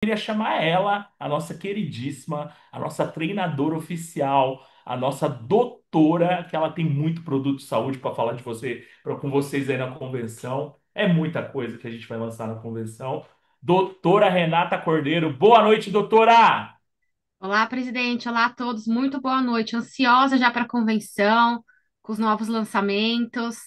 Queria chamar ela, a nossa queridíssima, a nossa treinadora oficial, a nossa doutora, que ela tem muito produto de saúde para falar de você, com vocês aí na convenção. É muita coisa que a gente vai lançar na convenção. Doutora Renata Cordeiro. Boa noite, doutora! Olá, presidente. Olá a todos. Muito boa noite. Ansiosa já para a convenção, com os novos lançamentos.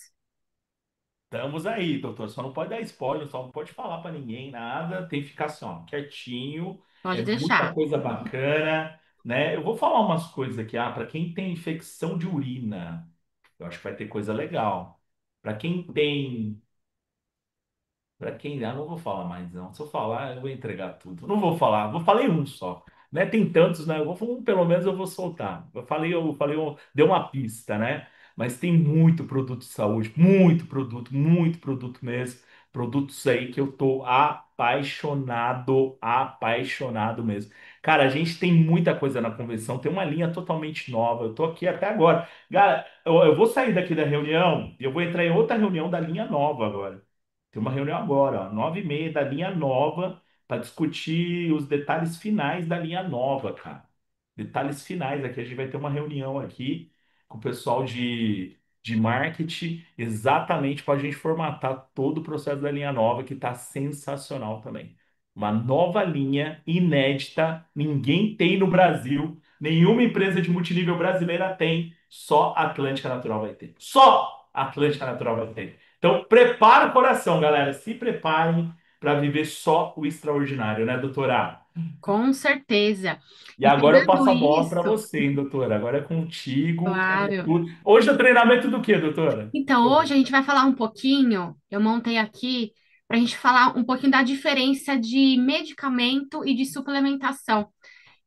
Estamos aí, doutor. Só não pode dar spoiler, só não pode falar para ninguém nada. Tem que ficar assim, ó, quietinho. Pode É muita deixar. coisa bacana, né? Eu vou falar umas coisas aqui. Para quem tem infecção de urina, eu acho que vai ter coisa legal. Para quem tem Pra quem. Ah, não vou falar mais, não. Se eu falar, eu vou entregar tudo. Não vou falar, falei um só. Né? Tem tantos, né? Eu vou, um, pelo menos eu vou soltar. Deu uma pista, né? Mas tem muito produto de saúde, muito produto mesmo. Produtos aí que eu tô apaixonado, apaixonado mesmo. Cara, a gente tem muita coisa na convenção, tem uma linha totalmente nova. Eu tô aqui até agora. Cara, eu vou sair daqui da reunião e eu vou entrar em outra reunião da linha nova agora. Tem uma reunião agora, ó, 9h30 da linha nova, para discutir os detalhes finais da linha nova, cara. Detalhes finais aqui. A gente vai ter uma reunião aqui com o pessoal de marketing, exatamente para a gente formatar todo o processo da linha nova, que está sensacional também. Uma nova linha inédita, ninguém tem no Brasil, nenhuma empresa de multinível brasileira tem, só a Atlântica Natural vai ter. Só a Atlântica Natural vai ter. Então, prepara o coração, galera. Se preparem para viver só o extraordinário, né, doutora? Com certeza. E E agora eu pegando passo a bola para isso, você, hein, doutora? Agora é contigo, é claro. tudo. Hoje é o treinamento do quê, doutora? Então, hoje a gente vai falar um pouquinho, eu montei aqui, para a gente falar um pouquinho da diferença de medicamento e de suplementação.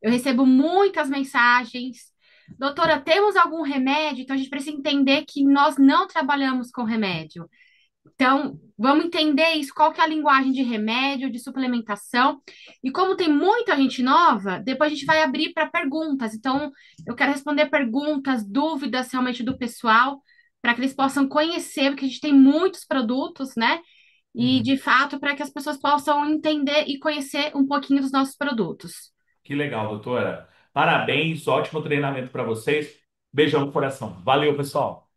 Eu recebo muitas mensagens. Doutora, temos algum remédio? Então, a gente precisa entender que nós não trabalhamos com remédio. Então, vamos entender isso, qual que é a linguagem de remédio, de suplementação. E como tem muita gente nova, depois a gente vai abrir para perguntas. Então, eu quero responder perguntas, dúvidas realmente do pessoal, para que eles possam conhecer, porque a gente tem muitos produtos, né? E, Uhum. de fato, para que as pessoas possam entender e conhecer um pouquinho dos nossos produtos. Que legal, doutora. Parabéns, ótimo treinamento para vocês. Beijão no coração. Valeu, pessoal.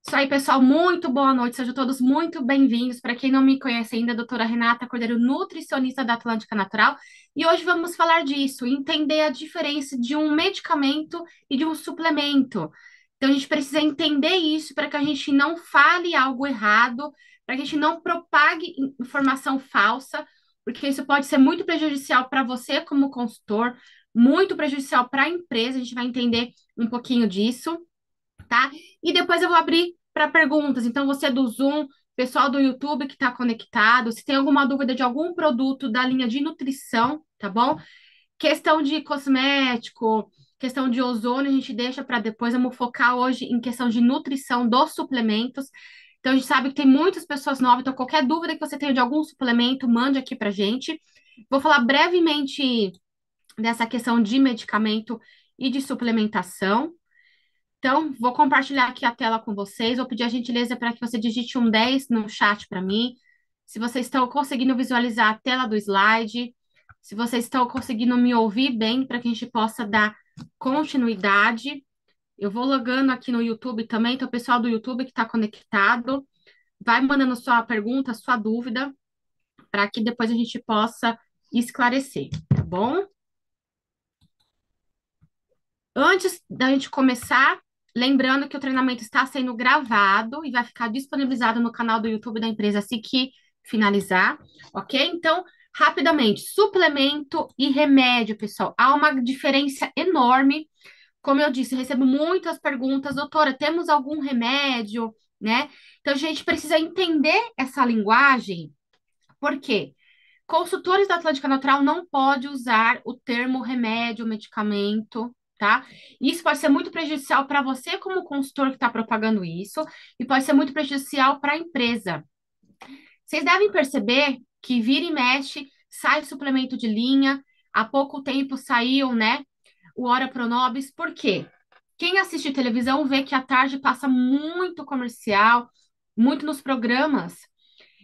Isso aí, pessoal, muito boa noite, sejam todos muito bem-vindos. Para quem não me conhece ainda, a doutora Renata Cordeiro, nutricionista da Atlântica Natural, e hoje vamos falar disso, entender a diferença de um medicamento e de um suplemento. Então, a gente precisa entender isso para que a gente não fale algo errado, para que a gente não propague informação falsa, porque isso pode ser muito prejudicial para você como consultor, muito prejudicial para a empresa, a gente vai entender um pouquinho disso, tá? E depois eu vou abrir para perguntas. Então, você do Zoom, pessoal do YouTube que está conectado, se tem alguma dúvida de algum produto da linha de nutrição, tá bom? Questão de cosmético, questão de ozônio, a gente deixa para depois. Vamos focar hoje em questão de nutrição dos suplementos. Então, a gente sabe que tem muitas pessoas novas, então qualquer dúvida que você tenha de algum suplemento, mande aqui para gente. Vou falar brevemente dessa questão de medicamento e de suplementação. Então, vou compartilhar aqui a tela com vocês. Vou pedir a gentileza para que você digite um 10 no chat para mim. Se vocês estão conseguindo visualizar a tela do slide, se vocês estão conseguindo me ouvir bem, para que a gente possa dar continuidade. Eu vou logando aqui no YouTube também, então o pessoal do YouTube que está conectado, vai mandando sua pergunta, sua dúvida, para que depois a gente possa esclarecer, tá bom? Antes da gente começar, lembrando que o treinamento está sendo gravado e vai ficar disponibilizado no canal do YouTube da empresa assim que finalizar, ok? Então, rapidamente, suplemento e remédio, pessoal. Há uma diferença enorme. Como eu disse, eu recebo muitas perguntas, doutora, temos algum remédio, né? Então, a gente precisa entender essa linguagem, por quê? Consultores da Atlântica Natural não pode usar o termo remédio, medicamento, tá? Isso pode ser muito prejudicial para você como consultor que está propagando isso e pode ser muito prejudicial para a empresa. Vocês devem perceber que vira e mexe, sai suplemento de linha. Há pouco tempo saiu, né, o Ora Pronobis. Por quê? Quem assiste televisão vê que à tarde passa muito comercial, muito nos programas.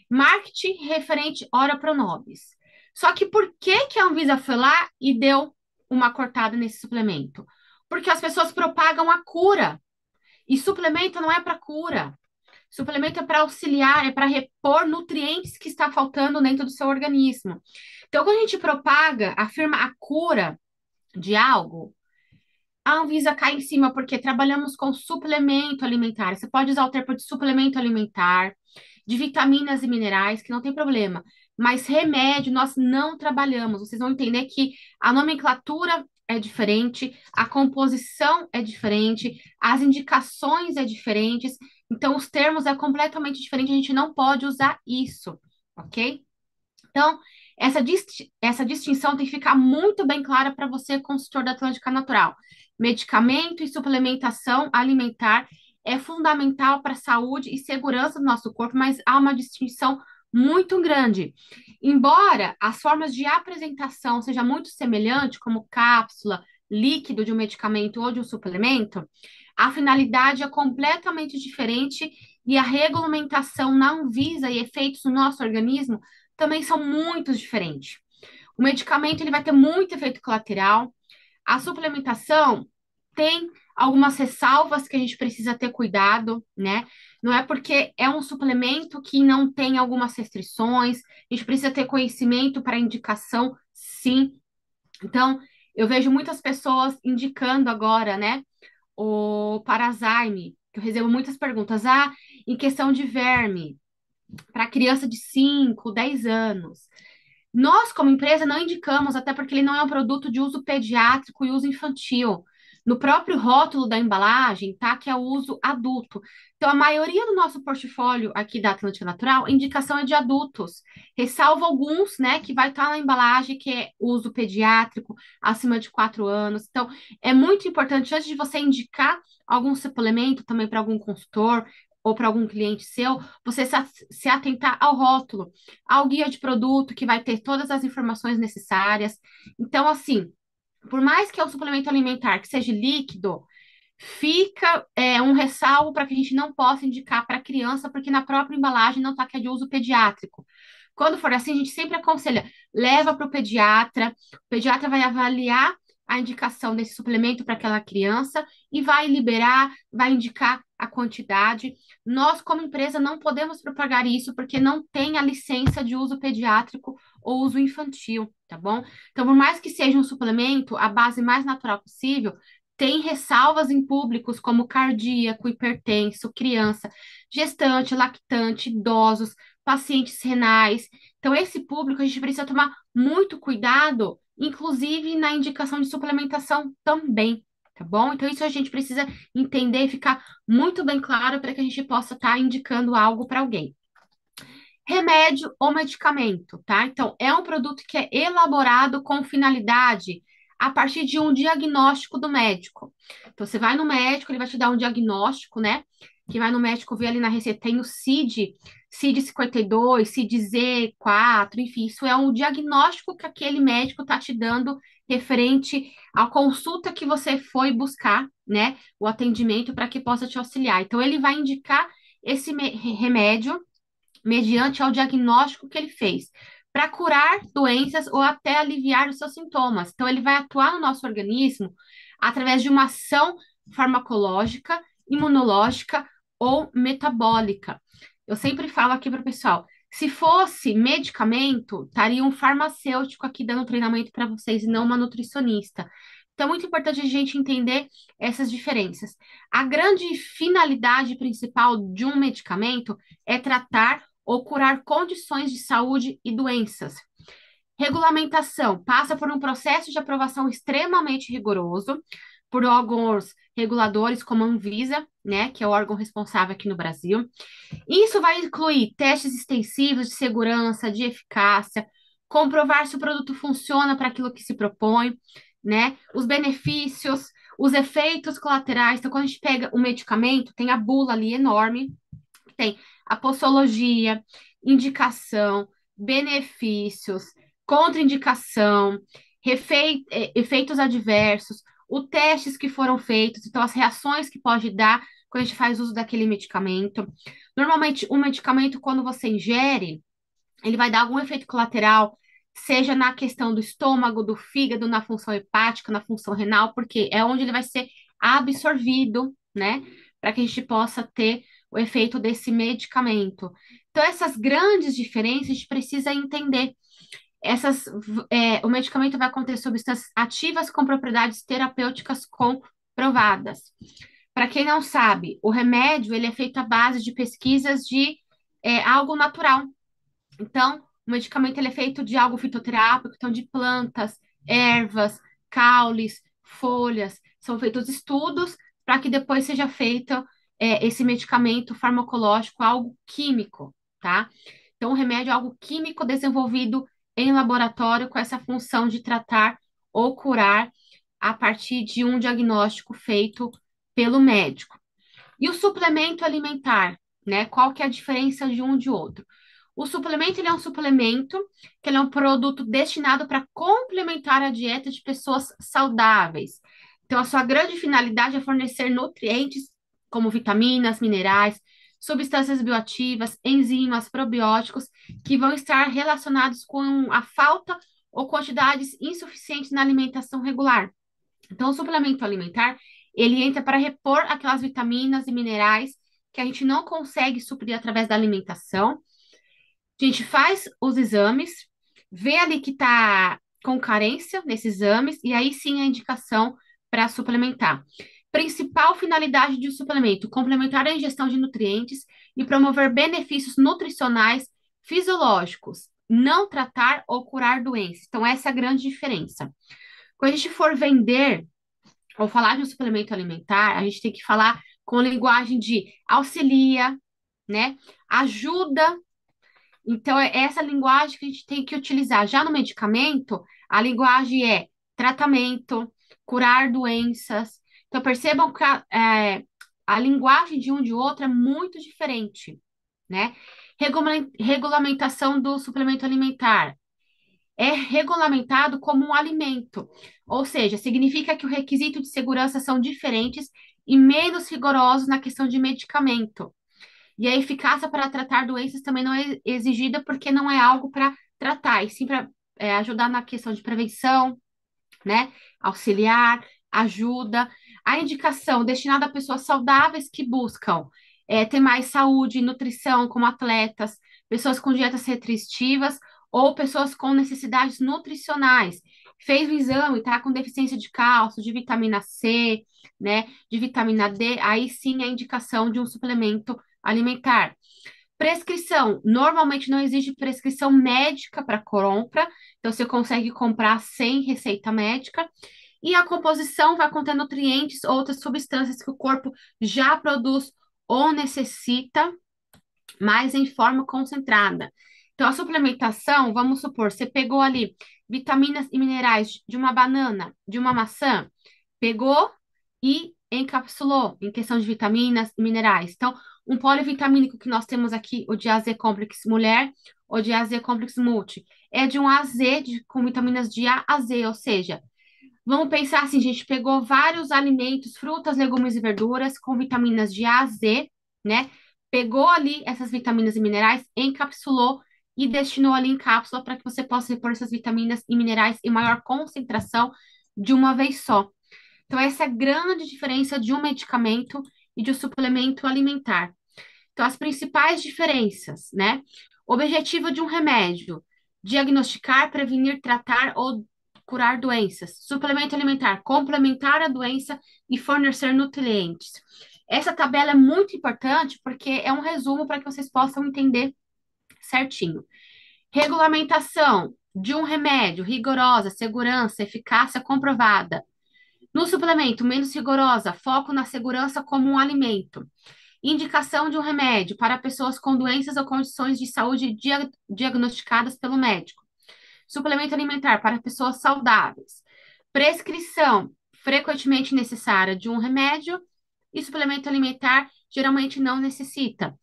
Marketing referente Ora Pronobis. Só que por que que a Anvisa foi lá e deu uma cortada nesse suplemento? Porque as pessoas propagam a cura. E suplemento não é para cura. Suplemento é para auxiliar, é para repor nutrientes que está faltando dentro do seu organismo. Então, quando a gente propaga, afirma a cura de algo, a Anvisa cai em cima porque trabalhamos com suplemento alimentar. Você pode usar o termo de suplemento alimentar, de vitaminas e minerais, que não tem problema. Mas remédio nós não trabalhamos. Vocês vão entender que a nomenclatura é diferente, a composição é diferente, as indicações é diferentes. Então, os termos é completamente diferente. A gente não pode usar isso, ok? Então, essa distinção tem que ficar muito bem clara para você, consultor da Atlântica Natural. Medicamento e suplementação alimentar é fundamental para a saúde e segurança do nosso corpo, mas há uma distinção muito grande. Embora as formas de apresentação sejam muito semelhantes, como cápsula, líquido de um medicamento ou de um suplemento, a finalidade é completamente diferente e a regulamentação na Anvisa e efeitos no nosso organismo também são muito diferentes. O medicamento ele vai ter muito efeito colateral. A suplementação tem algumas ressalvas que a gente precisa ter cuidado, né? Não é porque é um suplemento que não tem algumas restrições, a gente precisa ter conhecimento para indicação, sim. Então, eu vejo muitas pessoas indicando agora, né, o Parazyme, que eu recebo muitas perguntas. Ah, em questão de verme, para criança de 5, 10 anos. Nós, como empresa, não indicamos, até porque ele não é um produto de uso pediátrico e uso infantil. No próprio rótulo da embalagem, tá? Que é o uso adulto. Então, a maioria do nosso portfólio aqui da Atlântica Natural, a indicação é de adultos. Ressalvo alguns, né, que vai estar na embalagem, que é uso pediátrico, acima de 4 anos. Então, é muito importante, antes de você indicar algum suplemento também para algum consultor ou para algum cliente seu, você se atentar ao rótulo, ao guia de produto, que vai ter todas as informações necessárias. Então, assim, por mais que é um suplemento alimentar que seja líquido, fica um ressalvo para que a gente não possa indicar para criança, porque na própria embalagem não está que é de uso pediátrico. Quando for assim, a gente sempre aconselha, leva para o pediatra vai avaliar a indicação desse suplemento para aquela criança e vai liberar, vai indicar a quantidade. Nós, como empresa, não podemos propagar isso porque não tem a licença de uso pediátrico ou uso infantil, tá bom? Então, por mais que seja um suplemento, a base mais natural possível, tem ressalvas em públicos como cardíaco, hipertenso, criança, gestante, lactante, idosos, pacientes renais. Então, esse público a gente precisa tomar muito cuidado, inclusive na indicação de suplementação também, tá bom? Então, isso a gente precisa entender e ficar muito bem claro para que a gente possa estar indicando algo para alguém. Remédio ou medicamento, tá? Então, é um produto que é elaborado com finalidade a partir de um diagnóstico do médico. Então, você vai no médico, ele vai te dar um diagnóstico, né? Que vai no médico ver ali na receita, tem o CID 52, CID-Z4, enfim, isso é um diagnóstico que aquele médico tá te dando referente à consulta que você foi buscar, né? O atendimento para que possa te auxiliar. Então, ele vai indicar esse remédio mediante ao diagnóstico que ele fez, para curar doenças ou até aliviar os seus sintomas. Então, ele vai atuar no nosso organismo através de uma ação farmacológica, imunológica ou metabólica. Eu sempre falo aqui para o pessoal, se fosse medicamento, estaria um farmacêutico aqui dando treinamento para vocês e não uma nutricionista. Então, é muito importante a gente entender essas diferenças. A grande finalidade principal de um medicamento é tratar ou curar condições de saúde e doenças. Regulamentação passa por um processo de aprovação extremamente rigoroso por órgãos reguladores como a Anvisa, né, que é o órgão responsável aqui no Brasil. Isso vai incluir testes extensivos de segurança, de eficácia, comprovar se o produto funciona para aquilo que se propõe, né? Os benefícios, os efeitos colaterais. Então, quando a gente pega o medicamento, tem a bula ali enorme, tem a posologia, indicação, benefícios, contraindicação, efeitos adversos, os testes que foram feitos, então as reações que pode dar quando a gente faz uso daquele medicamento. Normalmente, o medicamento, quando você ingere, ele vai dar algum efeito colateral, seja na questão do estômago, do fígado, na função hepática, na função renal, porque é onde ele vai ser absorvido, né? Para que a gente possa ter o efeito desse medicamento. Então, essas grandes diferenças a gente precisa entender. O medicamento vai conter substâncias ativas com propriedades terapêuticas comprovadas. Para quem não sabe, o remédio ele é feito à base de pesquisas de algo natural. Então, o medicamento ele é feito de algo fitoterápico, então de plantas, ervas, caules, folhas. São feitos estudos para que depois seja feito esse medicamento farmacológico, algo químico, tá? Então, o remédio é algo químico desenvolvido em laboratório com essa função de tratar ou curar a partir de um diagnóstico feito pelo médico. E o suplemento alimentar, né? Qual que é a diferença de um de outro? O suplemento, ele é um suplemento, que ele é um produto destinado para complementar a dieta de pessoas saudáveis. Então, a sua grande finalidade é fornecer nutrientes como vitaminas, minerais, substâncias bioativas, enzimas, probióticos, que vão estar relacionados com a falta ou quantidades insuficientes na alimentação regular. Então, o suplemento alimentar, ele entra para repor aquelas vitaminas e minerais que a gente não consegue suprir através da alimentação. A gente faz os exames, vê ali que está com carência nesses exames, e aí sim a indicação para suplementar. Principal finalidade de um suplemento: complementar a ingestão de nutrientes e promover benefícios nutricionais fisiológicos, não tratar ou curar doenças. Então, essa é a grande diferença. Quando a gente for vender ao falar de um suplemento alimentar, a gente tem que falar com linguagem de auxilia, né? Ajuda. Então, é essa linguagem que a gente tem que utilizar. Já no medicamento, a linguagem é tratamento, curar doenças. Então, percebam que a linguagem de um de outro é muito diferente, né? Regulamentação do suplemento alimentar é regulamentado como um alimento, ou seja, significa que o requisito de segurança são diferentes e menos rigorosos na questão de medicamento. E a eficácia para tratar doenças também não é exigida porque não é algo para tratar, e sim para ajudar na questão de prevenção, né? Auxiliar, ajuda. A indicação destinada a pessoas saudáveis que buscam ter mais saúde e nutrição, como atletas, pessoas com dietas restritivas ou pessoas com necessidades nutricionais. Fez o exame, está com deficiência de cálcio, de vitamina C, né? De vitamina D, aí sim a indicação de um suplemento alimentar. Prescrição, normalmente não existe prescrição médica para compra, então você consegue comprar sem receita médica. E a composição vai conter nutrientes, outras substâncias que o corpo já produz ou necessita, mas em forma concentrada. Então, a suplementação, vamos supor, você pegou ali vitaminas e minerais de uma banana, de uma maçã, pegou e encapsulou em questão de vitaminas e minerais. Então, um polivitamínico que nós temos aqui, o de AZ Complex Mulher, ou de AZ Complex Multi, é de um AZ com vitaminas de A a Z, ou seja, vamos pensar assim, a gente pegou vários alimentos, frutas, legumes e verduras com vitaminas de A a Z, né? Pegou ali essas vitaminas e minerais, encapsulou e destinou ali em cápsula para que você possa repor essas vitaminas e minerais em maior concentração de uma vez só. Então, essa é a grande diferença de um medicamento e de um suplemento alimentar. Então, as principais diferenças, né? O objetivo de um remédio: diagnosticar, prevenir, tratar ou curar doenças. Suplemento alimentar: complementar a doença e fornecer nutrientes. Essa tabela é muito importante porque é um resumo para que vocês possam entender certinho. Regulamentação de um remédio: rigorosa, segurança, eficácia comprovada. No suplemento, menos rigorosa, foco na segurança como um alimento. Indicação de um remédio para pessoas com doenças ou condições de saúde diagnosticadas pelo médico. Suplemento alimentar para pessoas saudáveis. Prescrição frequentemente necessária de um remédio e suplemento alimentar geralmente não necessita.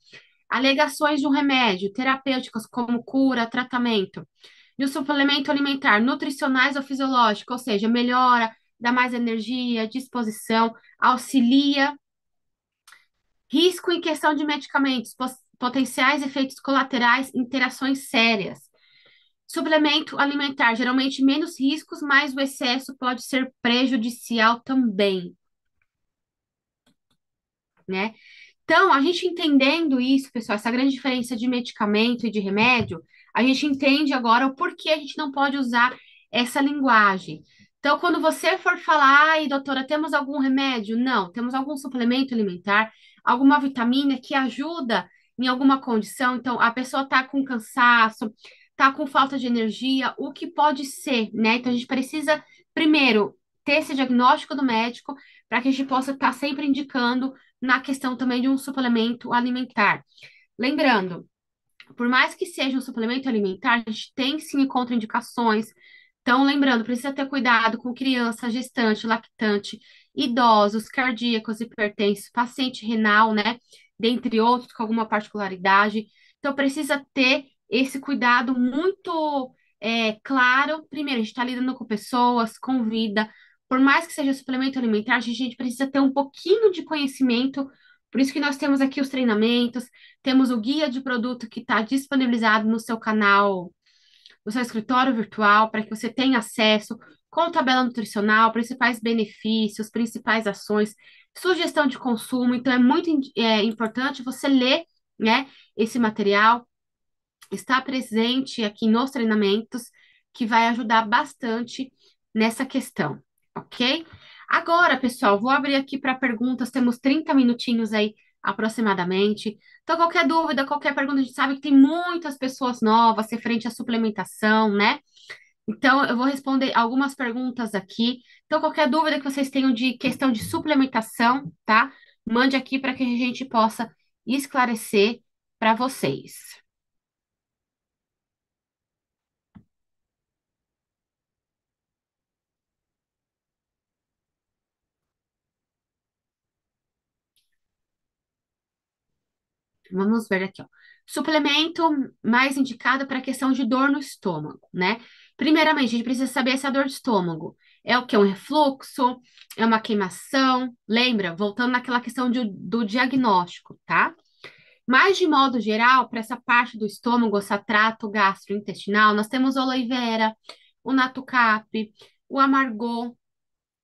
Alegações de um remédio terapêuticas como cura, tratamento. E o suplemento alimentar nutricionais ou fisiológico, ou seja, melhora, dá mais energia, disposição, auxilia. Risco em questão de medicamentos, potenciais efeitos colaterais, interações sérias. Suplemento alimentar, geralmente menos riscos, mas o excesso pode ser prejudicial também, né? Então, a gente entendendo isso, pessoal, essa grande diferença de medicamento e de remédio, a gente entende agora o porquê a gente não pode usar essa linguagem. Então, quando você for falar, ai, doutora, temos algum remédio? Não, temos algum suplemento alimentar, alguma vitamina que ajuda em alguma condição. Então, a pessoa está com cansaço, está com falta de energia, o que pode ser, né? Então, a gente precisa, primeiro, ter esse diagnóstico do médico para que a gente possa estar sempre indicando na questão também de um suplemento alimentar. Lembrando, por mais que seja um suplemento alimentar, a gente tem sim contraindicações. Então, lembrando, precisa ter cuidado com criança, gestante, lactante, idosos, cardíacos, hipertensos, paciente renal, né? Dentre outros, com alguma particularidade. Então, precisa ter esse cuidado muito claro. Primeiro, a gente está lidando com pessoas, com vida. Por mais que seja suplemento alimentar, a gente precisa ter um pouquinho de conhecimento. Por isso que nós temos aqui os treinamentos, temos o guia de produto que está disponibilizado no seu canal, no seu escritório virtual, para que você tenha acesso com tabela nutricional, principais benefícios, principais ações, sugestão de consumo. Então, é muito importante você ler, né, esse material, estar presente aqui nos treinamentos, que vai ajudar bastante nessa questão, ok? Agora, pessoal, vou abrir aqui para perguntas, temos 30 minutinhos aí aproximadamente. Então, qualquer dúvida, qualquer pergunta, a gente sabe que tem muitas pessoas novas referente à suplementação, né? Então, eu vou responder algumas perguntas aqui. Então, qualquer dúvida que vocês tenham de questão de suplementação, tá? Mande aqui para que a gente possa esclarecer para vocês. Vamos ver aqui, ó. Suplemento mais indicado para questão de dor no estômago, né? Primeiramente, a gente precisa saber essa dor de estômago. É o que? É um refluxo? É uma queimação? Lembra? Voltando naquela questão do diagnóstico, tá? Mas, de modo geral, para essa parte do estômago, essa trato gastrointestinal, nós temos o aloe vera, o natucap, o amargô,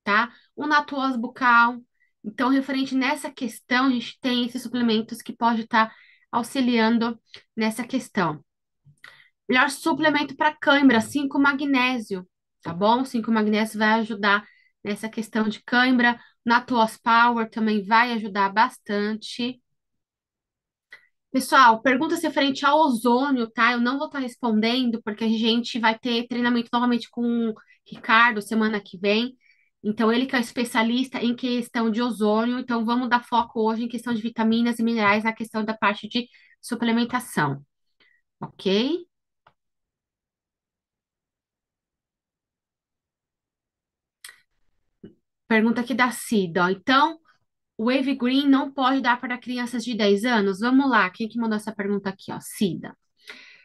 tá? O natuose bucal. Então, referente nessa questão, a gente tem esses suplementos que pode estar auxiliando nessa questão. Melhor suplemento para cãibra, 5 magnésio, tá bom? 5 magnésio vai ajudar nessa questão de cãibra. Natuose Power também vai ajudar bastante. Pessoal, perguntas referente ao ozônio, tá? Eu não vou estar respondendo, porque a gente vai ter treinamento novamente com o Ricardo semana que vem. Então, ele que é o especialista em questão de ozônio. Então, vamos dar foco hoje em questão de vitaminas e minerais na questão da parte de suplementação, ok? Pergunta aqui da Cida, ó. Então, o Wave Green não pode dar para crianças de 10 anos? Vamos lá, quem que mandou essa pergunta aqui, ó? Cida.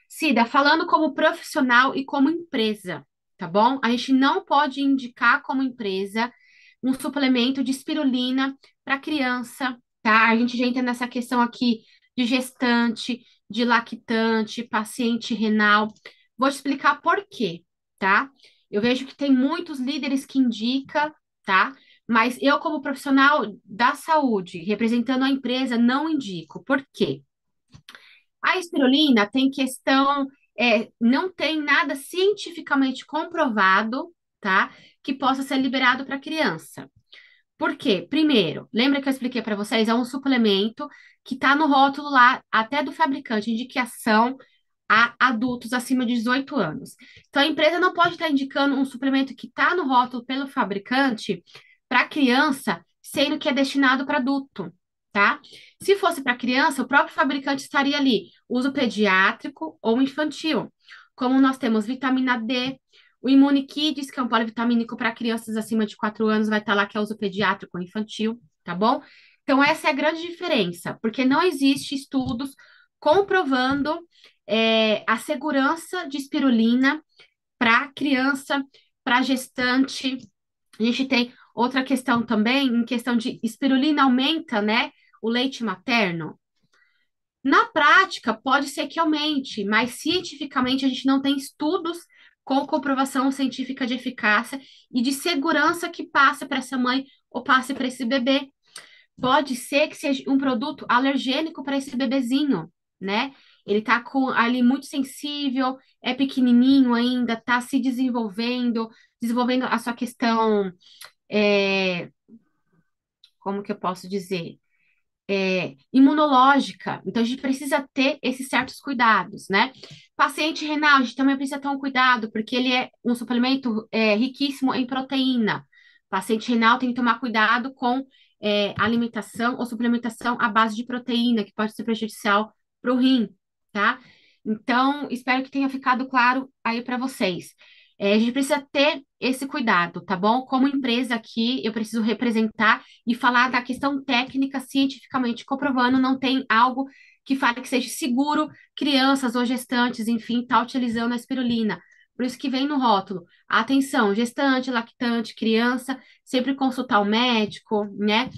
Cida, falando como profissional e como empresa, tá bom? A gente não pode indicar como empresa um suplemento de espirulina para criança, tá? A gente já entra nessa questão aqui de gestante, de lactante, paciente renal. Vou te explicar por quê, tá? Eu vejo que tem muitos líderes que indicam, tá? Mas eu, como profissional da saúde, representando a empresa, não indico. Por quê? A espirulina tem questão, não tem nada cientificamente comprovado, tá? Que possa ser liberado para criança. Por quê? Primeiro, lembra que eu expliquei para vocês? É um suplemento que está no rótulo lá, até do fabricante, indicação a adultos acima de 18 anos. Então, a empresa não pode estar indicando um suplemento que está no rótulo pelo fabricante para criança, sendo que é destinado para adulto, tá? Se fosse para criança, o próprio fabricante estaria ali, uso pediátrico ou infantil. Como nós temos vitamina D, o Imune Kids, que é um polivitamínico para crianças acima de 4 anos, vai estar lá que é uso pediátrico ou infantil, tá bom? Então, essa é a grande diferença, porque não existe estudos comprovando a segurança de espirulina para criança, para gestante. A gente tem outra questão também, em questão de espirulina aumenta, né, o leite materno. Na prática, pode ser que aumente, mas cientificamente a gente não tem estudos com comprovação científica de eficácia e de segurança que passe para essa mãe ou passe para esse bebê. Pode ser que seja um produto alergênico para esse bebezinho, né? Ele tá com ali muito sensível, é pequenininho ainda, tá se desenvolvendo, desenvolvendo a sua questão, como que eu posso dizer? Imunológica. Então, a gente precisa ter esses certos cuidados, né? Paciente renal, a gente também precisa ter um cuidado, porque ele é um suplemento riquíssimo em proteína. Paciente renal tem que tomar cuidado com alimentação ou suplementação à base de proteína, que pode ser prejudicial para o rim, tá? Então, espero que tenha ficado claro aí para vocês. A gente precisa ter esse cuidado, tá bom? Como empresa aqui, eu preciso representar e falar da questão técnica cientificamente comprovando, não tem algo que fale que seja seguro crianças ou gestantes, enfim, tá utilizando a espirulina. Por isso que vem no rótulo. Atenção, gestante, lactante, criança, sempre consultar o médico, né?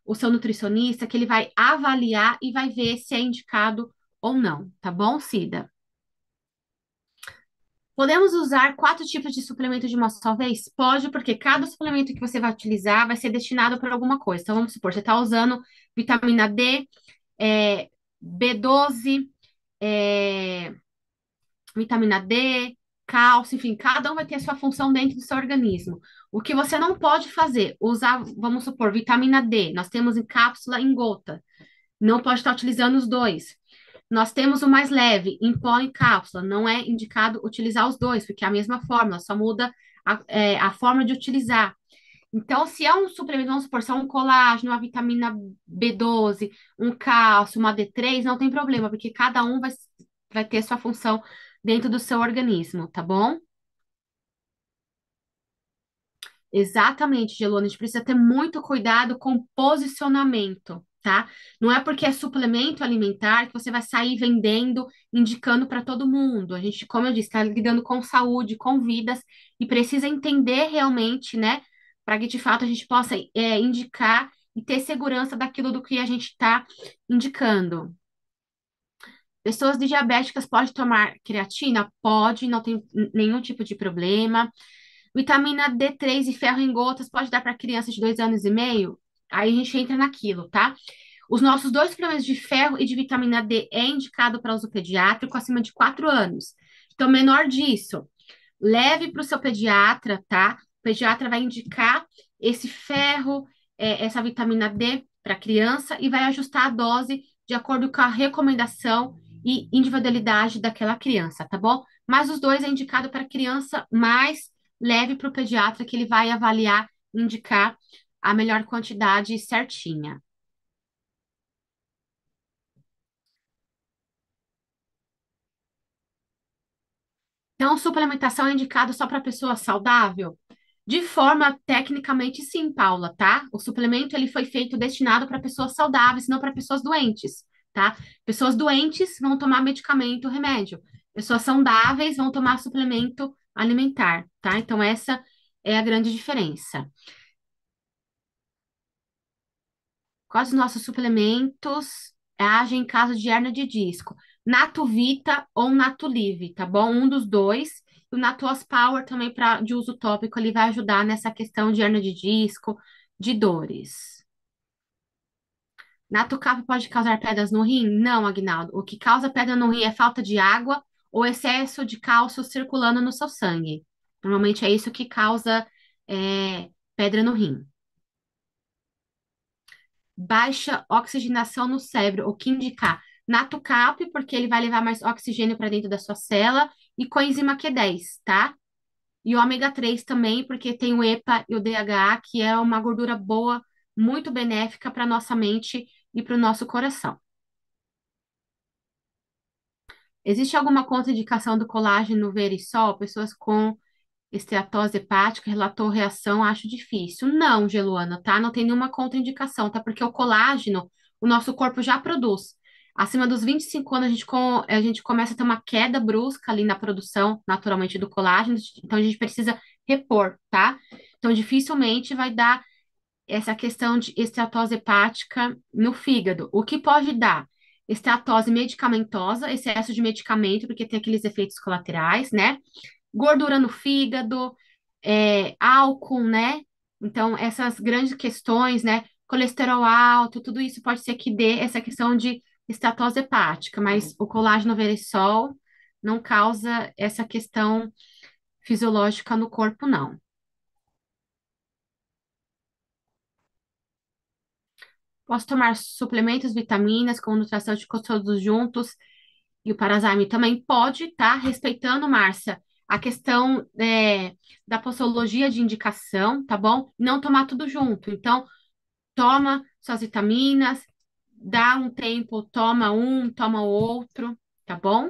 O seu nutricionista, que ele vai avaliar e vai ver se é indicado ou não, tá bom, Cida? Podemos usar 4 tipos de suplemento de uma só vez? Pode, porque cada suplemento que você vai utilizar vai ser destinado para alguma coisa. Então, vamos supor, você está usando vitamina D, é, B12, é, vitamina D, cálcio, enfim, cada um vai ter a sua função dentro do seu organismo. O que você não pode fazer, usar, vamos supor, vitamina D, nós temos em cápsula, em gota. Não pode estar utilizando os dois. Nós temos o mais leve, em pó e cápsula. Não é indicado utilizar os dois, porque é a mesma fórmula, só muda a forma de utilizar. Então, se é um suplemento, vamos supor, se é um colágeno, uma vitamina B12, um cálcio, uma D3, não tem problema, porque cada um vai ter sua função dentro do seu organismo, tá bom? Exatamente, Gelona. A gente precisa ter muito cuidado com o posicionamento, tá? Não é porque é suplemento alimentar que você vai sair vendendo, indicando para todo mundo. A gente, como eu disse, está lidando com saúde, com vidas, e precisa entender realmente, né? Para que de fato a gente possa indicar e ter segurança daquilo do que a gente está indicando. Pessoas diabéticas podem tomar creatina? Pode, não tem nenhum tipo de problema. Vitamina D3 e ferro em gotas pode dar para crianças de 2 anos e meio? Aí a gente entra naquilo, tá? Os nossos dois suplementos de ferro e de vitamina D é indicado para uso pediátrico acima de 4 anos. Então, menor disso, leve para o seu pediatra, tá? O pediatra vai indicar esse ferro, essa vitamina D para criança e vai ajustar a dose de acordo com a recomendação e individualidade daquela criança, tá bom? Mas os dois é indicado para criança, mais leve para o pediatra que ele vai avaliar, indicar a melhor quantidade certinha. Então, suplementação é indicado só para pessoa saudável? De forma tecnicamente sim, Paula, tá? O suplemento ele foi feito destinado para pessoas saudáveis, não para pessoas doentes, tá? Pessoas doentes vão tomar medicamento, remédio. Pessoas saudáveis vão tomar suplemento alimentar, tá? Então essa é a grande diferença. Quais os nossos suplementos agem em caso de hernia de disco? Natuvita ou Natulive, tá bom? Um dos dois. E o Natuos Power também de uso tópico, ele vai ajudar nessa questão de hernia de disco, de dores. Natucap pode causar pedras no rim? Não, Agnaldo. O que causa pedra no rim é falta de água ou excesso de cálcio circulando no seu sangue. Normalmente é isso que causa pedra no rim. Baixa oxigenação no cérebro, o que indicar Natucap, porque ele vai levar mais oxigênio para dentro da sua célula, e coenzima Q10, tá? E o ômega 3 também, porque tem o EPA e o DHA, que é uma gordura boa, muito benéfica para nossa mente e para o nosso coração. Existe alguma contraindicação do colágeno no Verisol? Pessoas com esteatose hepática relatou reação, acho difícil. Não, Geluana, tá? Não tem nenhuma contraindicação, tá? Porque o colágeno, o nosso corpo já produz. Acima dos 25 anos, a gente começa a ter uma queda brusca ali na produção, naturalmente, do colágeno, então a gente precisa repor, tá? Então, dificilmente vai dar essa questão de esteatose hepática no fígado. O que pode dar? Esteatose medicamentosa, excesso de medicamento, porque tem aqueles efeitos colaterais, né? Gordura no fígado, álcool, né? Então, essas grandes questões, né? Colesterol alto, tudo isso pode ser que dê essa questão de esteatose hepática, mas o colágeno veresol não causa essa questão fisiológica no corpo, não. Posso tomar suplementos, vitaminas, com nutracêuticos todos juntos e o Parazyme também pode estar respeitando, Márcia, a questão da posologia de indicação, tá bom? Não tomar tudo junto. Então, toma suas vitaminas, dá um tempo, toma um, toma o outro, tá bom?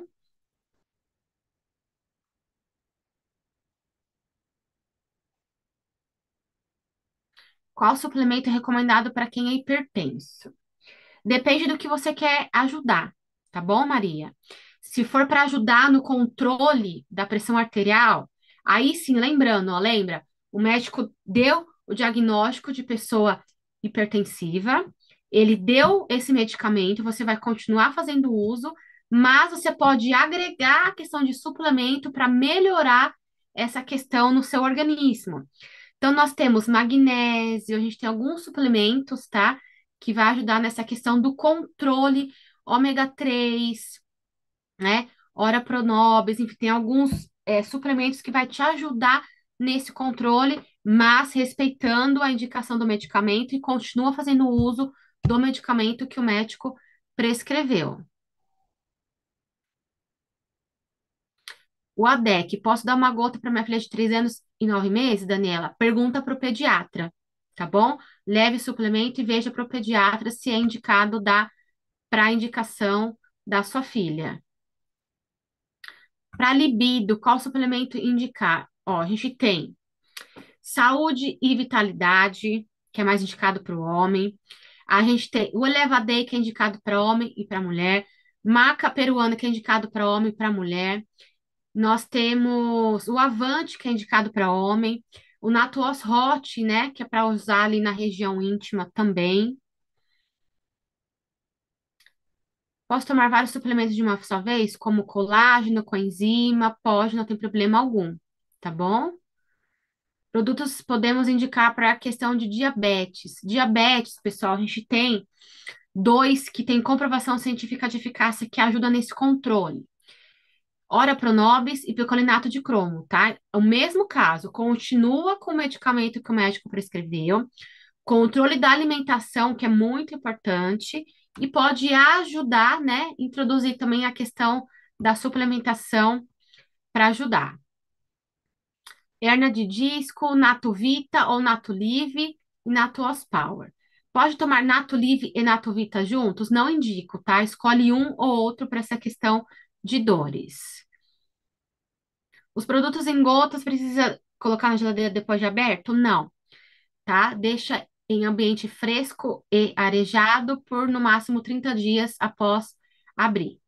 Qual suplemento é recomendado para quem é hipertenso? Depende do que você quer ajudar, tá bom, Maria? Se for para ajudar no controle da pressão arterial, aí sim, lembrando, ó, lembra? O médico deu o diagnóstico de pessoa hipertensiva, ele deu esse medicamento, você vai continuar fazendo uso, mas você pode agregar a questão de suplemento para melhorar essa questão no seu organismo. Então, nós temos magnésio, a gente tem alguns suplementos, tá? Que vai ajudar nessa questão do controle, ômega 3, né? Ora Pronobis, enfim, tem alguns suplementos que vai te ajudar nesse controle, mas respeitando a indicação do medicamento e continua fazendo uso do medicamento que o médico prescreveu. O ADEC, posso dar uma gota para minha filha de 3 anos e 9 meses, Daniela? Pergunta para o pediatra, tá bom? Leve suplemento e veja para o pediatra se é indicado para a indicação da sua filha. Para libido, qual suplemento indicar? Ó, a gente tem saúde e vitalidade, que é mais indicado para o homem. A gente tem o Elevadei, que é indicado para homem e para mulher. Maca peruana, que é indicado para homem e para mulher. Nós temos o Avante, que é indicado para homem, o Natuos Hot, né, que é para usar ali na região íntima também. Posso tomar vários suplementos de uma só vez, como colágeno, coenzima, pode, não tem problema algum, tá bom? Produtos podemos indicar para a questão de diabetes. Diabetes, pessoal, a gente tem dois que tem comprovação científica de eficácia que ajuda nesse controle. Ora Pronobis e picolinato de cromo, tá? O mesmo caso, continua com o medicamento que o médico prescreveu, controle da alimentação, que é muito importante, e pode ajudar, né? Introduzir também a questão da suplementação para ajudar. Hernia de disco, Natovita ou Natolive e Natoos Power. Pode tomar Natolive e Natovita juntos? Não indico, tá? Escolhe um ou outro para essa questão de dores. Os produtos em gotas precisa colocar na geladeira depois de aberto? Não, tá? Deixa em ambiente fresco e arejado por no máximo 30 dias após abrir.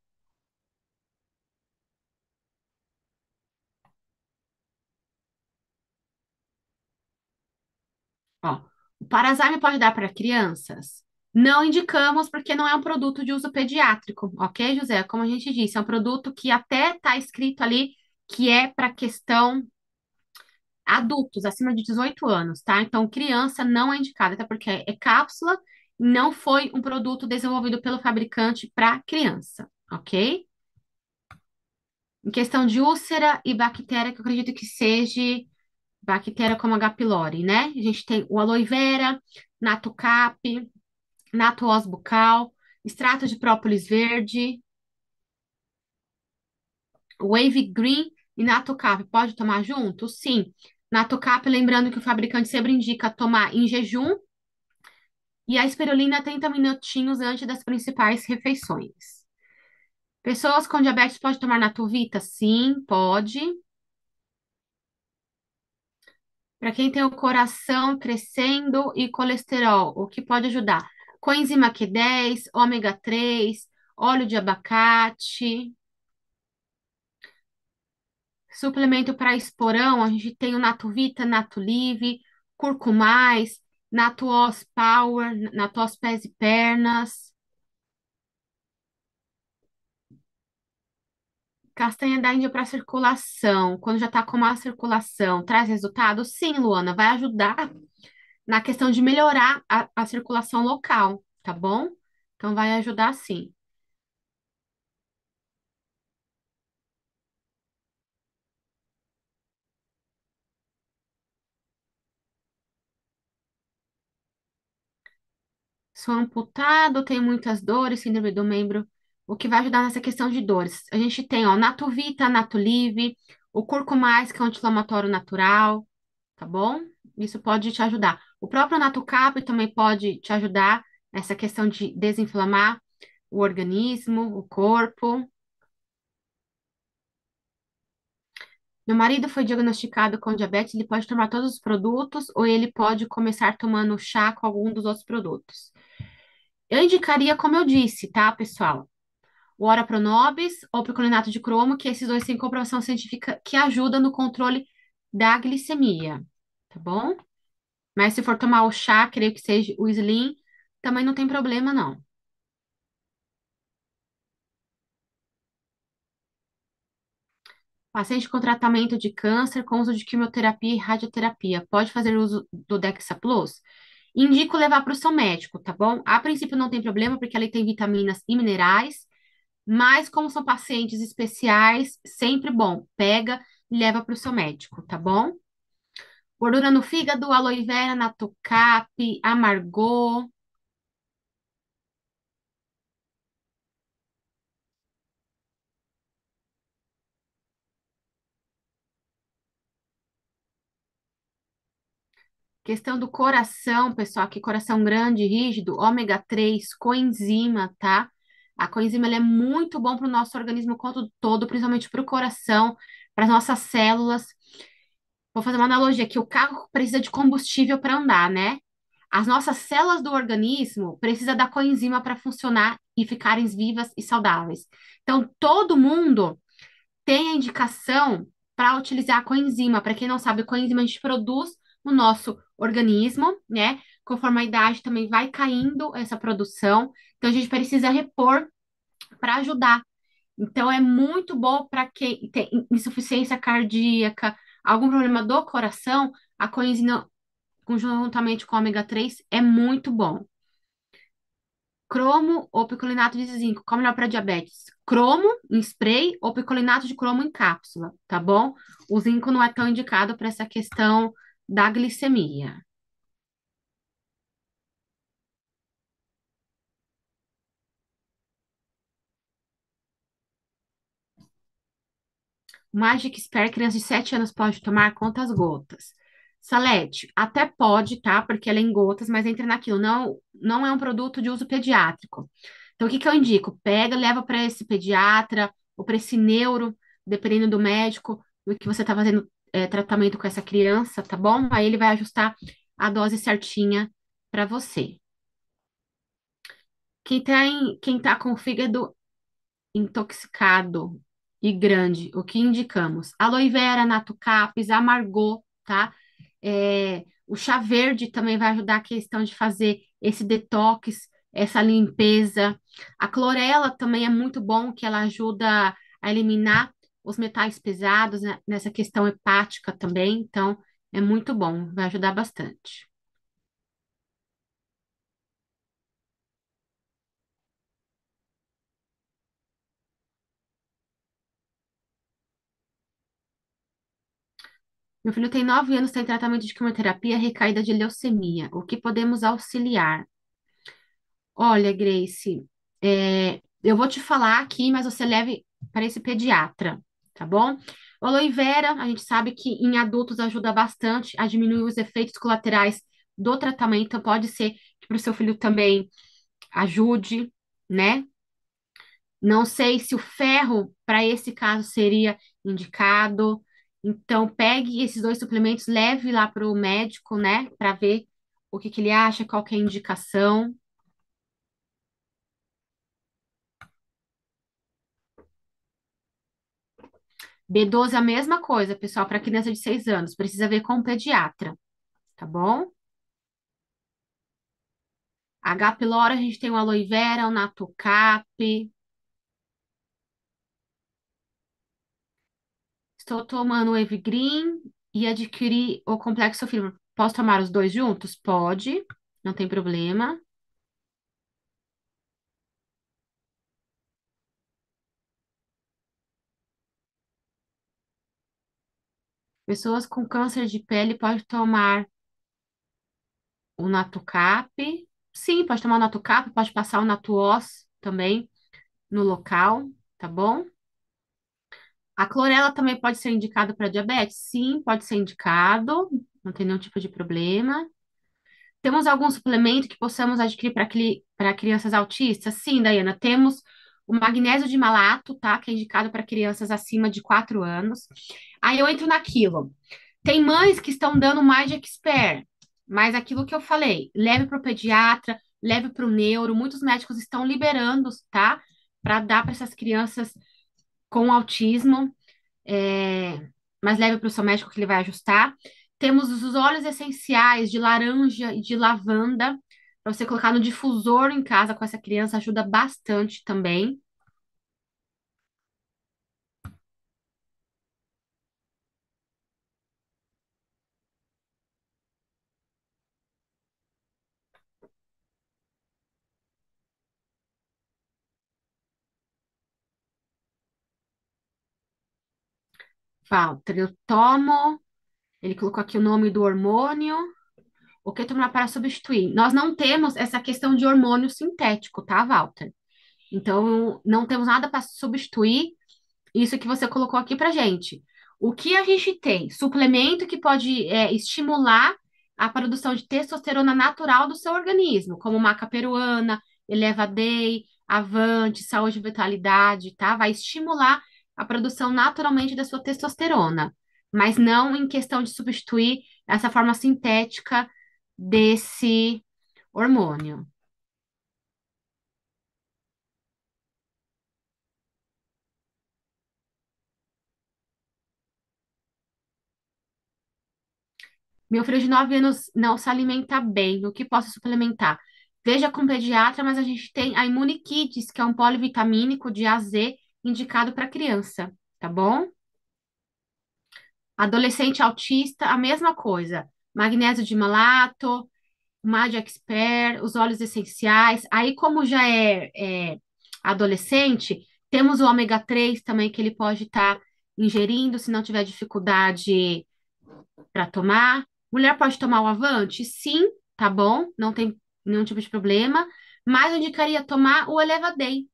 Ó, o Parazyme pode dar para crianças? Não indicamos porque não é um produto de uso pediátrico, ok, José? Como a gente disse, é um produto que até está escrito ali que é para questão adultos, acima de 18 anos, tá? Então, criança não é indicada, até porque é cápsula, não foi um produto desenvolvido pelo fabricante para criança, ok? Em questão de úlcera e bactéria, que eu acredito que seja bactéria como H. pylori, né? A gente tem o aloe vera, natocap, natoós bucal, extrato de própolis verde, wave green e natocap. Pode tomar junto? Sim. Natocap, lembrando que o fabricante sempre indica tomar em jejum e a espirulina 30 minutinhos antes das principais refeições. Pessoas com diabetes podem tomar Natovita? Sim, pode. Para quem tem o coração crescendo e colesterol, o que pode ajudar? Coenzima Q10, ômega 3, óleo de abacate. Suplemento para esporão, a gente tem o Natuvita, Natulive, Curcumais, Natuos Power, Natuos Pés e Pernas. Castanha da Índia para circulação, quando já está com má circulação, traz resultado? Sim, Luana, vai ajudar na questão de melhorar a circulação local, tá bom? Então, vai ajudar sim. Sou amputado, tenho muitas dores, síndrome do membro. O que vai ajudar nessa questão de dores? A gente tem, ó, Natuvita, Natulive, o Curcumais, que é um anti-inflamatório natural, tá bom? Isso pode te ajudar. O próprio Natucap também pode te ajudar nessa questão de desinflamar o organismo, o corpo. Meu marido foi diagnosticado com diabetes, ele pode tomar todos os produtos ou ele pode começar tomando chá com algum dos outros produtos. Eu indicaria, como eu disse, tá, pessoal? O Ora Pronobis ou picolinato de cromo, que esses dois têm comprovação científica que ajuda no controle da glicemia, tá bom? Mas se for tomar o chá, creio que seja o Slim, também não tem problema, não. Paciente com tratamento de câncer com uso de quimioterapia e radioterapia, pode fazer uso do Dexa Plus? Indico levar para o seu médico, tá bom? A princípio não tem problema, porque ele tem vitaminas e minerais, mas como são pacientes especiais, sempre bom. Pega e leva para o seu médico, tá bom? Gordura no fígado, aloe vera, natocap, amargor. Questão do coração, pessoal, que coração grande, rígido, ômega 3, coenzima, tá? A coenzima ela é muito bom para o nosso organismo como todo, principalmente para o coração, para as nossas células. Vou fazer uma analogia que o carro precisa de combustível para andar, né? As nossas células do organismo precisam da coenzima para funcionar e ficarem vivas e saudáveis. Então, todo mundo tem a indicação para utilizar a coenzima. Para quem não sabe, a coenzima a gente produz no nosso organismo, né? Conforme a idade também vai caindo essa produção. Então, a gente precisa repor para ajudar. Então, é muito bom para quem tem insuficiência cardíaca, algum problema do coração, a coenzima, conjuntamente com o ômega 3, é muito bom. Cromo ou picolinato de zinco, qual é melhor para diabetes? Cromo em spray ou picolinato de cromo em cápsula, tá bom? O zinco não é tão indicado para essa questão da glicemia. Magic Spare, criança de 7 anos pode tomar quantas gotas? Salete, até pode, tá? Porque ela é em gotas, mas entra naquilo. Não, não é um produto de uso pediátrico. Então, o que que eu indico? Pega, leva para esse pediatra ou para esse neuro, dependendo do médico, do que você está fazendo tratamento com essa criança, tá bom? Aí ele vai ajustar a dose certinha para você. Quem tá com o fígado intoxicado e grande, o que indicamos? Aloe vera, natocapes, amargor, tá? O chá verde também vai ajudar a questão de fazer esse detox, essa limpeza. A clorela também é muito bom, que ela ajuda a eliminar os metais pesados, né, nessa questão hepática também. Então, é muito bom, vai ajudar bastante. Meu filho tem 9 anos, tem tratamento de quimioterapia, recaída de leucemia. O que podemos auxiliar? Olha, Grace, eu vou te falar aqui, mas você leve para esse pediatra, tá bom? O aloe vera, a gente sabe que em adultos ajuda bastante a diminuir os efeitos colaterais do tratamento. Então, pode ser que para o seu filho também ajude, né? Não sei se o ferro, para esse caso, seria indicado. Então, pegue esses dois suplementos, leve lá para o médico, né? Para ver o que que ele acha, qual que é a indicação. B12 é a mesma coisa, pessoal, para criança de 6 anos. Precisa ver com o pediatra, tá bom? H. pylori, a gente tem o aloe vera, o natocap. Estou tomando o Evergreen e adquiri o Complexo Fibra. Posso tomar os dois juntos? Pode, não tem problema. Pessoas com câncer de pele podem tomar o Natucap. Sim, pode tomar o Natucap, pode passar o Natuós também no local, tá bom? A clorela também pode ser indicado para diabetes? Sim, pode ser indicado, não tem nenhum tipo de problema. Temos algum suplemento que possamos adquirir para crianças autistas? Sim, Dayana, temos o magnésio de malato, tá? Que é indicado para crianças acima de 4 anos. Aí eu entro naquilo. Tem mães que estão dando mais de expert, mas aquilo que eu falei, leve para o pediatra, leve para o neuro. Muitos médicos estão liberando, tá? Para dar para essas crianças com autismo, mas leve para o seu médico que ele vai ajustar. Temos os óleos essenciais de laranja e de lavanda, para você colocar no difusor em casa com essa criança, ajuda bastante também. Walter, eu tomo. Ele colocou aqui o nome do hormônio. O que tomar para substituir? Nós não temos essa questão de hormônio sintético, tá, Walter? Então, não temos nada para substituir isso que você colocou aqui para gente. O que a gente tem? Suplemento que pode estimular a produção de testosterona natural do seu organismo, como maca peruana, Eleva Day, Avante, Saúde e Vitalidade, tá? Vai estimular a produção naturalmente da sua testosterona, mas não em questão de substituir essa forma sintética desse hormônio. Meu filho de 9 anos não se alimenta bem. O que posso suplementar? Veja com o pediatra, mas a gente tem a Immune Kids, que é um polivitamínico de A a Z indicado para criança, tá bom? Adolescente autista, a mesma coisa. Magnésio de malato, Mad Expert, os óleos essenciais. Aí, como já é adolescente, temos o ômega 3 também que ele pode estar ingerindo, se não tiver dificuldade para tomar. Mulher pode tomar o Avante? Sim, tá bom, não tem nenhum tipo de problema, mas eu indicaria tomar o Eleva Day,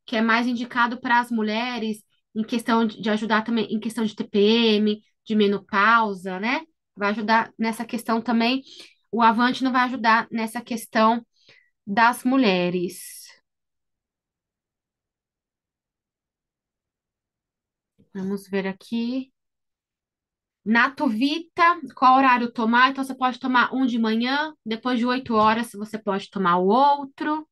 que é mais indicado para as mulheres em questão de ajudar também em questão de TPM, de menopausa, né? Vai ajudar nessa questão também. O Avante não vai ajudar nessa questão das mulheres. Vamos ver aqui. Natovita, qual horário tomar? Então, você pode tomar um de manhã, depois de 8 horas, você pode tomar o outro.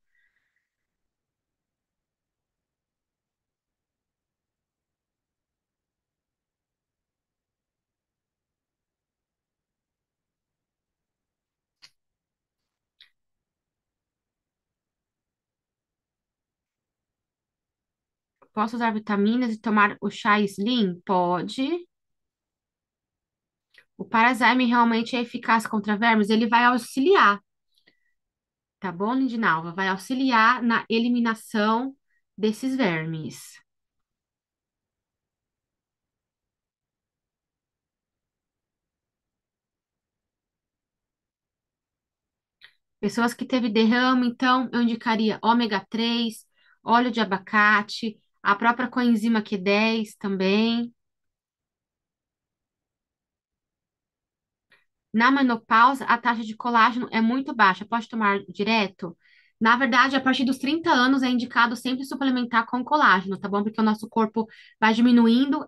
Posso usar vitaminas e tomar o chá Slim? Pode. O Parazyme realmente é eficaz contra vermes? Ele vai auxiliar, tá bom, Lindinalva? Vai auxiliar na eliminação desses vermes. Pessoas que teve derrame, então, eu indicaria ômega 3, óleo de abacate, a própria coenzima Q10 também. Na menopausa, a taxa de colágeno é muito baixa. Pode tomar direto? Na verdade, a partir dos 30 anos é indicado sempre suplementar com colágeno, tá bom? Porque o nosso corpo vai diminuindo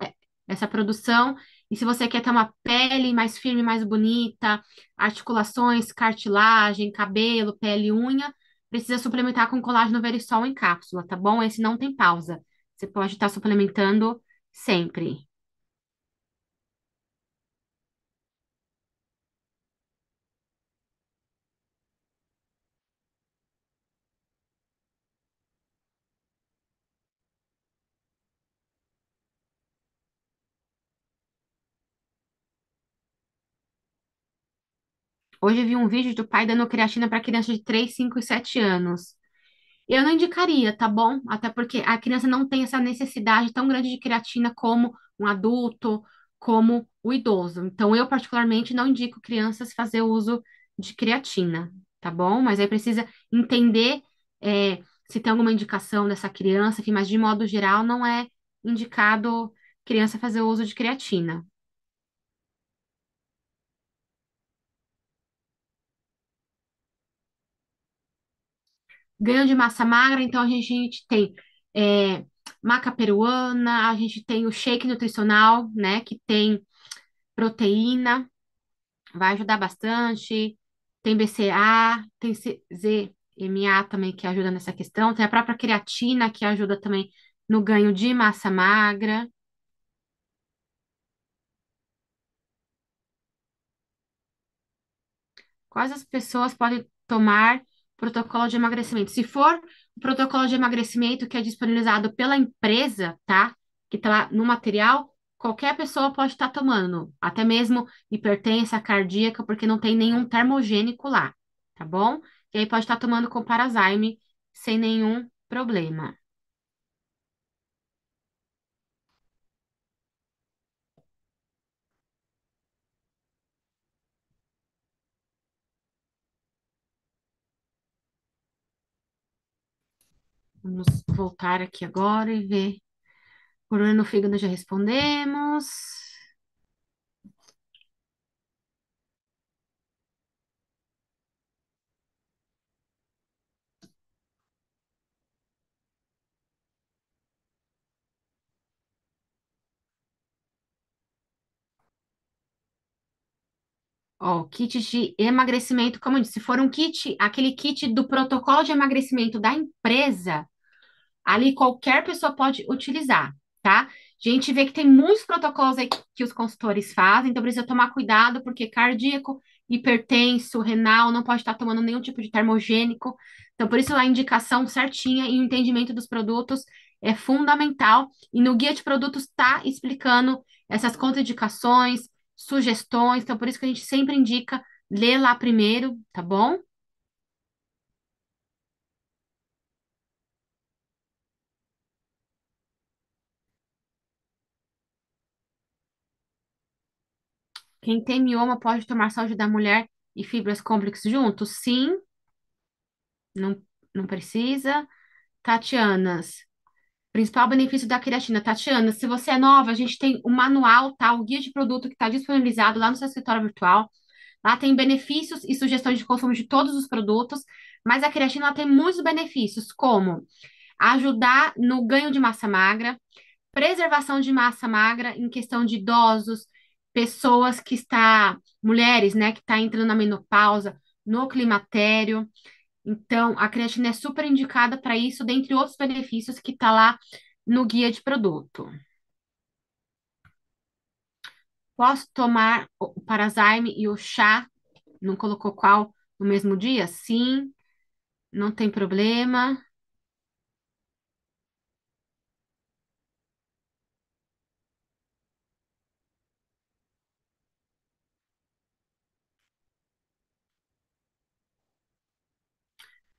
essa produção. E se você quer ter uma pele mais firme, mais bonita, articulações, cartilagem, cabelo, pele, unha, precisa suplementar com colágeno verisol em cápsula, tá bom? Esse não tem pausa. Você pode estar suplementando sempre. Hoje eu vi um vídeo do pai dando creatina para criança de 3, 5 e 7 anos. Eu não indicaria, tá bom? Até porque a criança não tem essa necessidade tão grande de creatina como um adulto, como o idoso. Então, eu particularmente não indico crianças fazer uso de creatina, tá bom? Mas aí precisa entender se tem alguma indicação dessa criança, que, mas de modo geral não é indicado criança fazer uso de creatina. Ganho de massa magra, então a gente tem maca peruana, a gente tem o shake nutricional, né, que tem proteína, vai ajudar bastante. Tem BCA, tem ZMA também que ajuda nessa questão. Tem a própria creatina que ajuda também no ganho de massa magra. Quais as pessoas podem tomar protocolo de emagrecimento? Se for o protocolo de emagrecimento que é disponibilizado pela empresa, tá? Que tá lá no material, qualquer pessoa pode estar tomando, até mesmo hipertensa cardíaca, porque não tem nenhum termogênico lá, tá bom? E aí pode estar tomando com Parazyme sem nenhum problema. Vamos voltar aqui agora e ver. Problema no fígado já respondemos. Ó, kit de emagrecimento, como eu disse, se for um kit, aquele kit do protocolo de emagrecimento da empresa, ali qualquer pessoa pode utilizar, tá? A gente vê que tem muitos protocolos aí que os consultores fazem, então precisa tomar cuidado, porque cardíaco, hipertenso, renal, não pode estar tomando nenhum tipo de termogênico. Então, por isso a indicação certinha e o entendimento dos produtos é fundamental. E no guia de produtos está explicando essas contraindicações, sugestões. Então, por isso que a gente sempre indica ler lá primeiro, tá bom? Quem tem mioma pode tomar saúde da mulher e fibras complexas juntos? Sim, não, não precisa. Tatianas, principal benefício da creatina. Tatiana, se você é nova, a gente tem o manual, tá? O guia de produto que está disponibilizado lá no seu escritório virtual. Lá tem benefícios e sugestões de consumo de todos os produtos, mas a creatina ela tem muitos benefícios, como ajudar no ganho de massa magra, preservação de massa magra em questão de idosos, pessoas que está, mulheres, né, que está entrando na menopausa, no climatério. Então, a creatina é super indicada para isso, dentre outros benefícios que está lá no guia de produto. Posso tomar o Parazyme e o chá? Não colocou qual no mesmo dia? Sim, não tem problema.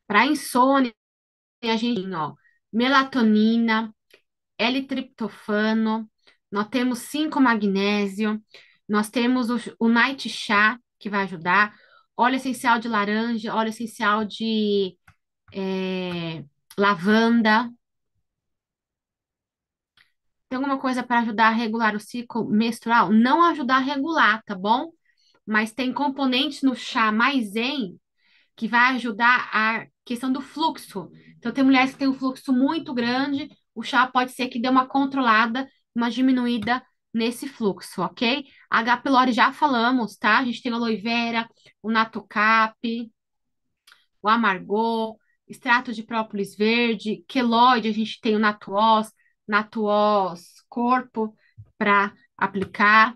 Para insônia, a gente tem, ó, melatonina, L-triptofano, nós temos 5 magnésio, nós temos o night chá, que vai ajudar, óleo essencial de laranja, óleo essencial de lavanda. Tem alguma coisa para ajudar a regular o ciclo menstrual? Não ajudar a regular, tá bom? Mas tem componentes no chá maisen que vai ajudar a questão do fluxo. Então, tem mulheres que têm um fluxo muito grande, o chá pode ser que dê uma controlada, uma diminuída nesse fluxo, ok? H. pylori já falamos, tá? A gente tem a aloe vera, o natocap, o amargor, extrato de própolis verde, queloide, a gente tem o natuós, natuós corpo para aplicar.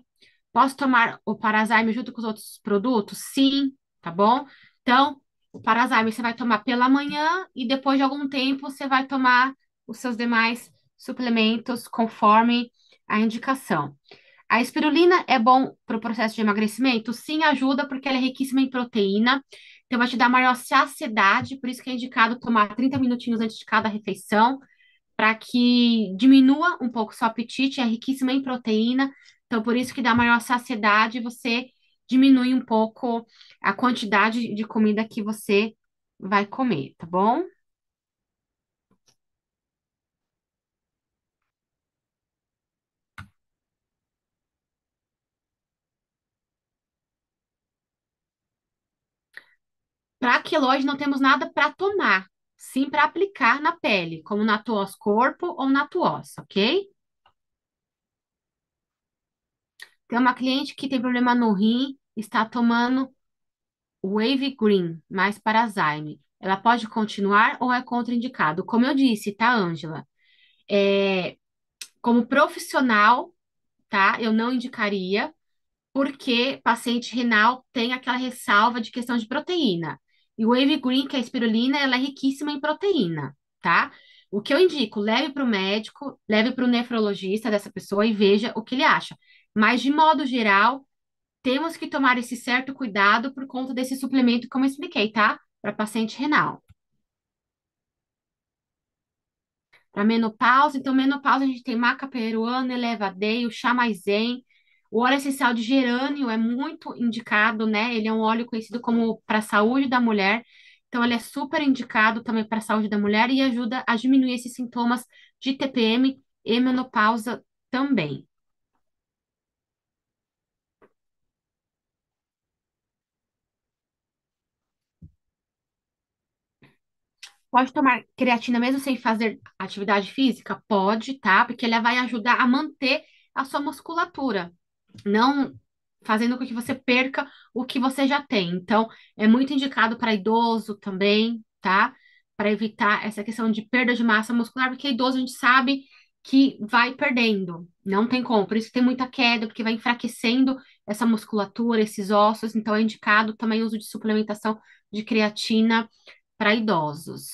Posso tomar o Parazyme junto com os outros produtos? Sim, tá bom? Então, o Parazyme você vai tomar pela manhã e depois de algum tempo você vai tomar os seus demais suplementos conforme a indicação. A espirulina é bom para o processo de emagrecimento? Sim, ajuda, porque ela é riquíssima em proteína. Então, vai te dar maior saciedade, por isso que é indicado tomar 30 minutinhos antes de cada refeição, para que diminua um pouco o seu apetite, é riquíssima em proteína. Então, por isso que dá maior saciedade, você diminui um pouco a quantidade de comida que você vai comer, tá bom? Para queloide não temos nada para tomar, sim para aplicar na pele, como Natuós Corpo ou Natuós, ok? Tem uma cliente que tem problema no rim, está tomando Wave Green, mais para Alzheimer. Ela pode continuar ou é contraindicado? Como eu disse, tá, Ângela? É, como profissional, tá? Eu não indicaria, porque paciente renal tem aquela ressalva de questão de proteína. E o Wave Green, que é a espirulina, ela é riquíssima em proteína, tá? O que eu indico, leve para o médico, leve para o nefrologista dessa pessoa e veja o que ele acha. Mas, de modo geral, temos que tomar esse certo cuidado por conta desse suplemento, como eu expliquei, tá? Para paciente renal. Para menopausa, então, menopausa a gente tem maca peruana, elevadeio, chá maizém. O óleo essencial de gerânio é muito indicado, né? Ele é um óleo conhecido como para a saúde da mulher. Então, ele é super indicado também para a saúde da mulher e ajuda a diminuir esses sintomas de TPM e menopausa também. Pode tomar creatina mesmo sem fazer atividade física? Pode, tá? Porque ela vai ajudar a manter a sua musculatura, não fazendo com que você perca o que você já tem. Então, é muito indicado para idoso também, tá? Para evitar essa questão de perda de massa muscular, porque idoso a gente sabe que vai perdendo, não tem como. Por isso que tem muita queda, porque vai enfraquecendo essa musculatura, esses ossos. Então, é indicado também o uso de suplementação de creatina para idosos.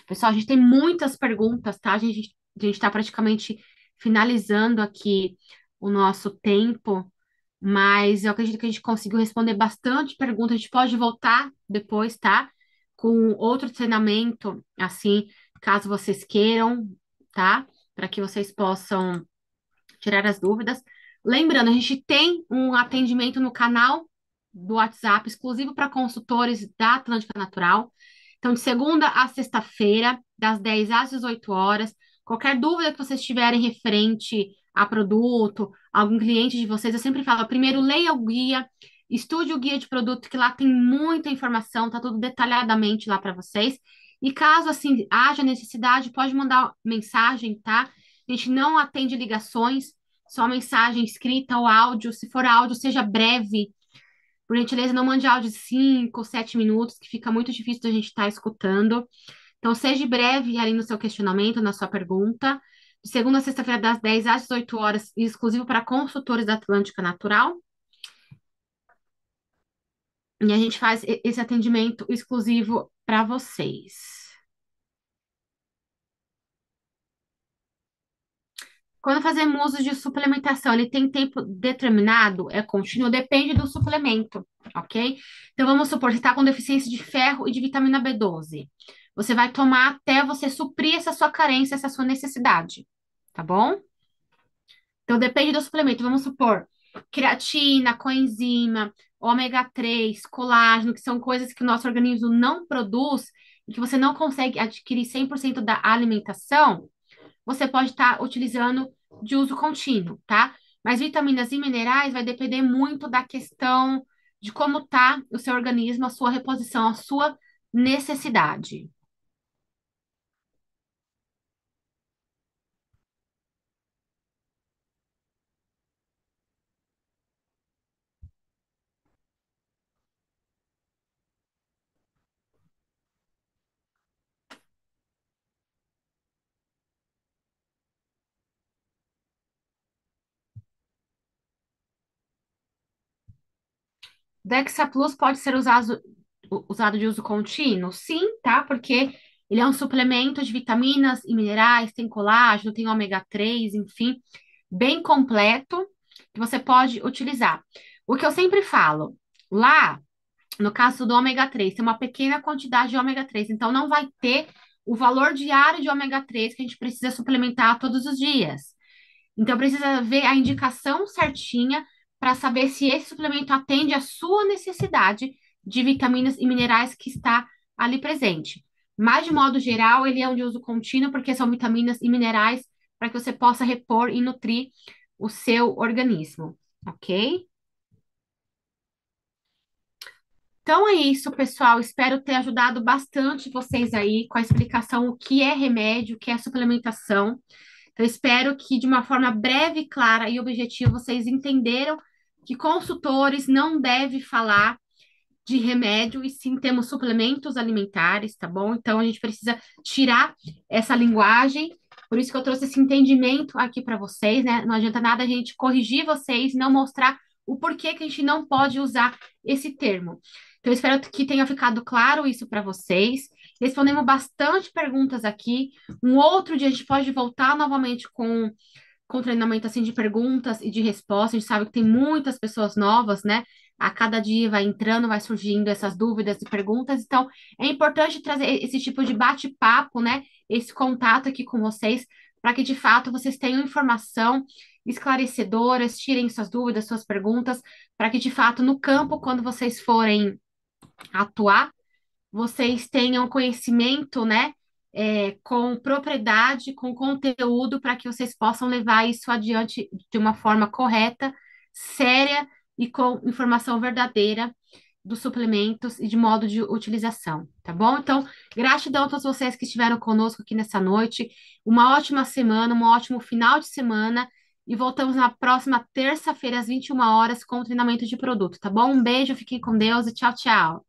Pessoal, a gente tem muitas perguntas, tá? A gente está praticamente finalizando aqui o nosso tempo, mas eu acredito que a gente conseguiu responder bastante perguntas. A gente pode voltar depois, tá? Com outro treinamento, assim, caso vocês queiram, tá? Para que vocês possam tirar as dúvidas. Lembrando, a gente tem um atendimento no canal do WhatsApp exclusivo para consultores da Atlântica Natural. Então, de segunda a sexta-feira, das 10 às 18 horas. Qualquer dúvida que vocês tiverem referente a produto, algum cliente de vocês, eu sempre falo, primeiro leia o guia, estude o guia de produto, que lá tem muita informação, tá tudo detalhadamente lá para vocês. E caso assim haja necessidade, pode mandar mensagem, tá? A gente não atende ligações, só mensagem escrita ou áudio. Se for áudio, seja breve. Por gentileza, não mande áudio de 5 ou 7 minutos, que fica muito difícil da gente estar escutando. Então, seja breve ali no seu questionamento, na sua pergunta. De segunda a sexta-feira, das 10 às 18 horas, exclusivo para consultores da Atlântica Natural. E a gente faz esse atendimento exclusivo para vocês. Quando fazemos uso de suplementação, ele tem tempo determinado? É contínuo? Depende do suplemento, ok? Então, vamos supor, você está com deficiência de ferro e de vitamina B12. Você vai tomar até você suprir essa sua carência, essa sua necessidade, tá bom? Então, depende do suplemento. Vamos supor, creatina, coenzima, ômega 3, colágeno, que são coisas que o nosso organismo não produz e que você não consegue adquirir 100% da alimentação, você pode estar utilizando de uso contínuo, tá? Mas vitaminas e minerais vai depender muito da questão de como tá o seu organismo, a sua reposição, a sua necessidade. Dexa Plus pode ser usado de uso contínuo? Sim, tá? Porque Ele é um suplemento de vitaminas e minerais, tem colágeno, tem ômega 3, enfim, bem completo que você pode utilizar. O que eu sempre falo, lá, no caso do ômega 3, tem uma pequena quantidade de ômega 3, então não vai ter o valor diário de ômega 3 que a gente precisa suplementar todos os dias. Então precisa ver a indicação certinha para saber se esse suplemento atende à sua necessidade de vitaminas e minerais que está ali presente. Mas, de modo geral, ele é um de uso contínuo, porque são vitaminas e minerais para que você possa repor e nutrir o seu organismo, ok? Então é isso, pessoal. Espero ter ajudado bastante vocês aí com a explicação o que é remédio, o que é suplementação. Então, espero que de uma forma breve, clara e objetiva vocês entenderam que consultores não devem falar de remédio e sim temos suplementos alimentares, tá bom? Então a gente precisa tirar essa linguagem. Por isso que eu trouxe esse entendimento aqui para vocês, né? Não adianta nada a gente corrigir vocês, não mostrar o porquê que a gente não pode usar esse termo. Então, eu espero que tenha ficado claro isso para vocês. Respondemos bastante perguntas aqui. Um outro dia a gente pode voltar novamente com treinamento assim de perguntas e de respostas. A gente sabe que tem muitas pessoas novas, né? A cada dia vai entrando, vai surgindo essas dúvidas e perguntas. Então, é importante trazer esse tipo de bate-papo, né? Esse contato aqui com vocês, para que de fato vocês tenham informação esclarecedoras, tirem suas dúvidas, suas perguntas, para que de fato no campo, quando vocês forem atuar, vocês tenham conhecimento, né, com propriedade, com conteúdo, para que vocês possam levar isso adiante de uma forma correta, séria e com informação verdadeira dos suplementos e de modo de utilização, tá bom? Então, gratidão a todos vocês que estiveram conosco aqui nessa noite. Uma ótima semana, um ótimo final de semana. E voltamos na próxima terça-feira, às 21 horas, com o treinamento de produto, tá bom? Um beijo, fiquem com Deus e tchau, tchau.